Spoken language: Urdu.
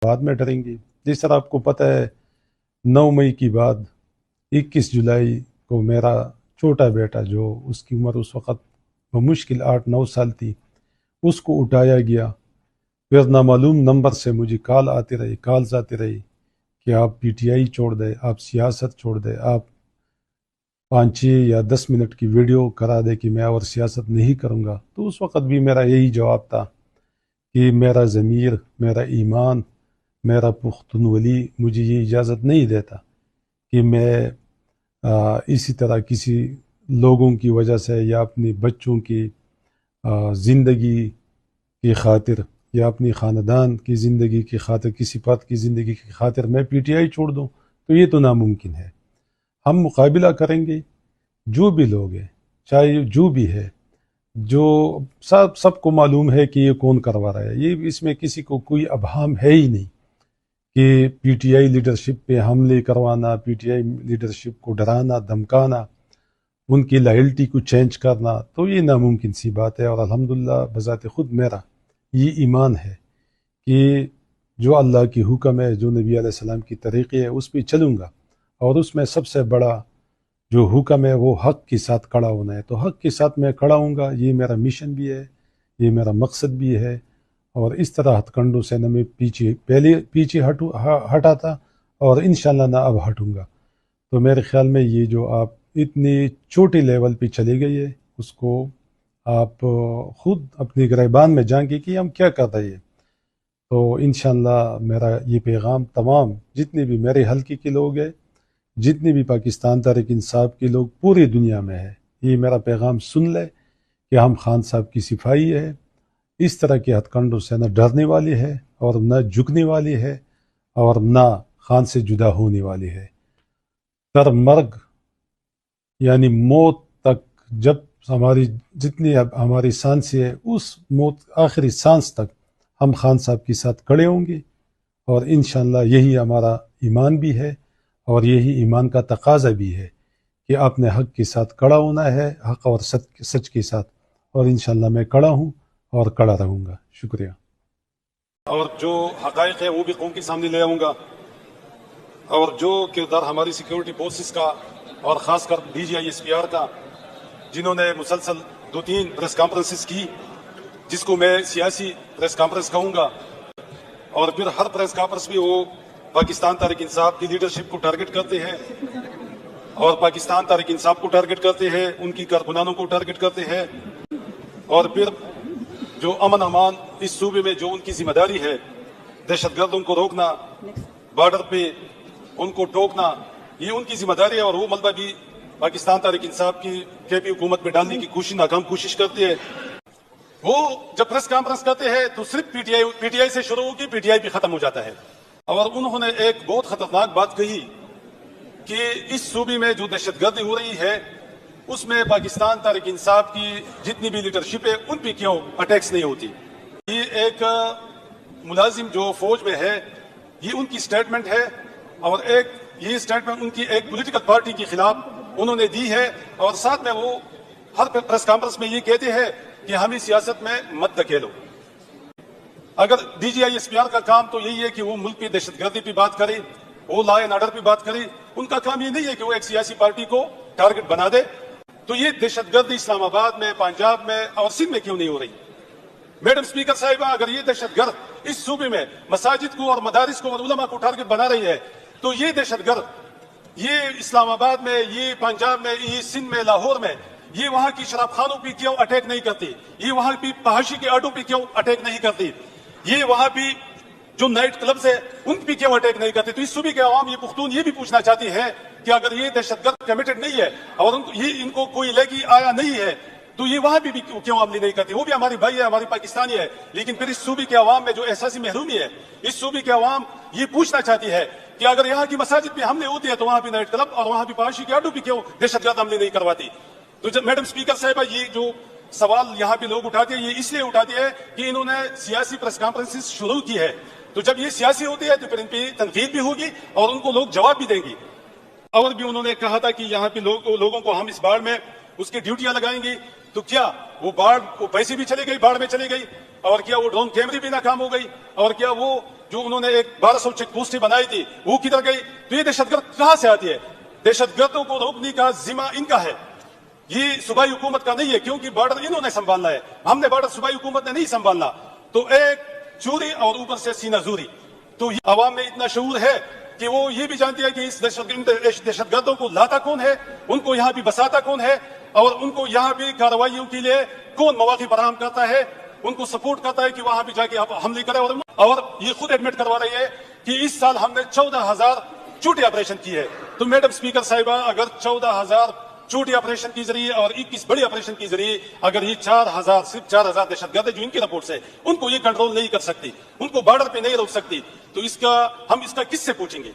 بعد میں ڈریں گے. جس طرح آپ کو پتہ ہے 9 مئی کی بعد 21 جولائی کو میرا چھوٹا بیٹا جو اس کی عمر اس وقت بمشکل 8-9 سال تھی اس کو اٹھایا گیا. پھر نامعلوم نمبر سے مجھے کالز آتی رہی کہ آپ پی ٹی آئی چھوڑ دیں، آپ سیاست چھوڑ دیں، آپ 5 یا 10 منٹ کی ویڈیو کرا دے کہ میں اور سیاست نہیں کروں گا. تو اس وقت بھی میرا یہی جواب تھا کہ میرا ضمیر، میرا ایمان، میرا پختونولی مجھے یہ اجازت نہیں دیتا کہ میں اسی طرح کسی لوگوں کی وجہ سے یا اپنی بچوں کی زندگی کی خاطر یا اپنی خاندان کی زندگی کی خاطر، کسی فرد کی زندگی کی خاطر میں پی ٹی آئی چھوڑ دوں. تو یہ تو ناممکن ہے. ہم مقابلہ کریں گے، جو بھی لوگ ہیں، چاہے جو بھی ہے، جو سب کو معلوم ہے کہ یہ کون کروا رہا ہے. یہ اس میں کسی کو کوئی ابہام ہے ہی نہیں کہ پی ٹی آئی لیڈرشپ پہ حملے کروانا، پی ٹی آئی لیڈرشپ کو ڈرانا، دھمکانا، ان کی لائلٹی کو چینج کرنا. تو یہ ناممکن سی بات ہے. اور الحمدللہ بذات خود میرا یہ ایمان ہے کہ جو اللہ کی حکم ہے، جو نبی علیہ السلام کی طریقے ہے، اس پہ چلوں گا. اور اس میں سب سے بڑا جو حکم ہے وہ حق کے ساتھ کھڑا ہونا ہے. تو حق کے ساتھ میں کھڑا ہوں گا. یہ میرا مشن بھی ہے، یہ میرا مقصد بھی ہے. اور اس طرح ہتھ کنڈوں سے نہ میں پیچھے ہٹا تھا اور انشاءاللہ نہ اب ہٹوں گا. تو میرے خیال میں یہ جو آپ اتنی چھوٹے لیول پہ چلے گئے ہے، اس کو آپ خود اپنی گریبان میں جانگے کہ ہم کیا کر رہے ہیں. تو انشاءاللہ میرا یہ پیغام تمام جتنے بھی میرے حلقے کے لوگ ہیں، جتنے بھی پاکستان تحریک انصاف کے لوگ پوری دنیا میں ہے، یہ میرا پیغام سن لے کہ ہم خان صاحب کی صفائی ہے. اس طرح کے ہتھ کنڈوں سے نہ ڈرنے والی ہے اور نہ جھکنے والی ہے اور نہ خان سے جدا ہونے والی ہے. تر مرگ یعنی موت تک، جب ہماری جتنی ہماری سانسیں ہے، اس موت آخری سانس تک ہم خان صاحب کے ساتھ کھڑے ہوں گے. اور انشاءاللہ یہی ہمارا ایمان بھی ہے اور یہی ایمان کا تقاضا بھی ہے کہ آپ نے حق کے ساتھ کھڑا ہونا ہے، حق اور سچ کے ساتھ. اور انشاءاللہ میں کھڑا ہوں اور کھڑا رہوں گا. شکریہ. اور جو حقائق ہے وہ بھی قوم کے سامنے لے آؤں گا. اور جو کردار ہماری سیکیورٹی فورسز کا اور خاص کر D G I S P R کا، جنہوں نے مسلسل 2-3 پریس کانفرنسز کی، جس کو میں سیاسی پریس کانفرنس کہوں گا، اور پھر ہر پریس کانفرنس میں وہ پاکستان تحریک انصاف کی لیڈرشپ کو ٹارگٹ کرتے ہیں اور پاکستان تحریک انصاف کو ٹارگٹ کرتے ہیں، ان کی کارکنانوں کو ٹارگٹ کرتے ہیں. اور پھر جو امن امان اس صوبے میں جو ان کی ذمہ داری ہے، دہشت گردوں کو روکنا، بارڈر پہ ان کو ٹوکنا، یہ ان کی ذمہ داری ہے. اور وہ ملبہ بھی پاکستان تحریک انصاف کی KP حکومت میں ڈالنے کی ناکام کوشش کرتے ہیں. وہ جب پریس کانفرنس کرتے ہیں تو صرف پی ٹی آئی سے شروع ہوگی، پی ٹی آئی بھی ختم ہو جاتا ہے. اور انہوں نے ایک بہت خطرناک بات کہی کہ اس صوبے میں جو دہشت گردی ہو رہی ہے اس میں پاکستان تحریک انصاف کی جتنی بھی لیڈرشپ ہے ان پہ کیوں اٹیکس نہیں ہوتی. یہ ایک ملازم جو فوج میں ہے، یہ ان کی سٹیٹمنٹ ہے، اور ایک یہ سٹیٹمنٹ ان کی ایک پولیٹیکل پارٹی کے خلاف انہوں نے دی ہے. اور ساتھ میں وہ ہر پریس کانفرنس میں یہ کہتے ہیں کہ ہمیں سیاست میں مت دھکیلو. اگر D G I S P R کا کام تو یہی ہے کہ وہ ملک پہ دہشت گردی پہ بات کرے، وہ لا اینڈ آرڈر پہ بات کرے. ان کا کام یہ نہیں ہے کہ وہ ایک سیاسی پارٹی کو ٹارگٹ بنا دے. تو یہ دہشت گردی اسلام آباد میں، پنجاب میں اور سندھ میں کیوں نہیں ہو رہی؟ میڈم اسپیکر صاحبہ، اگر یہ دہشت گرد اس صوبے میں مساجد کو اور مدارس کو اور علماء کو ٹارگٹ بنا رہی ہے، تو یہ دہشت گرد یہ اسلام آباد میں، یہ پنجاب میں، یہ سندھ میں، لاہور میں، یہ وہاں کی شراب خانوں پہ کیوں اٹیک نہیں کرتی؟ یہ وہاں کی فحاشی کے اڈوں پہ کیوں اٹیک نہیں کرتی؟ یہ وہاں بھی جو نائٹ کلبز ہے ان پہ کیوں اٹیک نہیں کرتی؟ تو اس صوبے کے عوام، یہ پختون یہ بھی پوچھنا چاہتی ہے کہ اگر یہ دہشت گرد کمیٹڈ نہیں ہے اور ان کو کوئی لے کے آیا نہیں ہے تو یہ وہاں بھی کیوں عملی نہیں کرتی؟ وہ بھی ہماری بھائی ہے، ہماری پاکستانی ہے. لیکن پھر اس صوبے کے عوام میں جو احساسی محرومی ہے، اس صوبے کے عوام یہ پوچھنا چاہتی ہے کہ اگر یہاں کی مساجد پہ حملے ہوتے ہیں تو وہاں بھی نائٹ کلب اور وہاں بھی فحاشی کے اڈوں پہ کیوں دہشت گرد حملے نہیں کرواتی؟ تو جب میڈم اسپیکر صاحبہ یہ جو سوال یہاں پہ لوگ اٹھاتے ہیں، یہ اس لیے اٹھاتے ہیں کہ انہوں نے سیاسی پریس کانفرنس شروع کی ہے. تو جب یہ سیاسی ہوتی ہے تو پھر ان پہ تنقید بھی ہوگی اور ان کو لوگ جواب بھی دیں گے. اور بھی انہوں نے کہا تھا کہ یہاں پہ لوگوں کو ہم اس باڑ میں اس کی ڈیوٹیاں لگائیں گے. تو کیا وہ پیسے بھی چلے گئی، باڑ میں چلے گئی؟ اور کیا وہ ڈرون کیمرے بھی ناکام ہو گئی؟ اور کیا وہ جو انہوں نے ایک 1200 چیک پوسٹیں بنائی تھی وہ کدھر گئی؟ تو یہ دہشت گرد کہاں سے آتی ہے؟ دہشت گردوں کو روکنے کا ذمہ ان کا ہے، یہ صوبائی حکومت کا نہیں ہے، کیونکہ بارڈر انہوں نے سنبھالنا ہے، ہم نے بارڈر صوبائی حکومت نے نہیں سنبھالنا۔ تو ایک چوری اور اوپر سے سینہ زوری۔ تو عوام میں اتنا شعور ہے کہ وہ یہ بھی جانتی ہے کہ اس دہشت گردوں کو لاتا کون ہے، ان کو یہاں بھی بساتا کون ہے، اور ان کو یہاں بھی کارروائیوں کے لیے کون مواقع فراہم کرتا ہے، ان کو سپورٹ کرتا ہے کہ وہاں بھی جا کے حملے کرے۔ اور یہ خود ایڈمٹ کروا رہی ہے کہ اس سال ہم نے 14,000 چوٹی آپریشن کی ہے۔ تو میڈم اسپیکر صاحبہ، اگر 14,000 چھوٹی آپریشن کی ذریعے اور 21 بڑی آپریشن کی ذریعے اگر یہ 4,000 صرف 4,000 دہشت گرد جو ان کی رپورٹ سے ان کو یہ کنٹرول نہیں کر سکتی، ان کو بارڈر پہ نہیں روک سکتی، تو ہم اس کا کس سے پوچھیں گے؟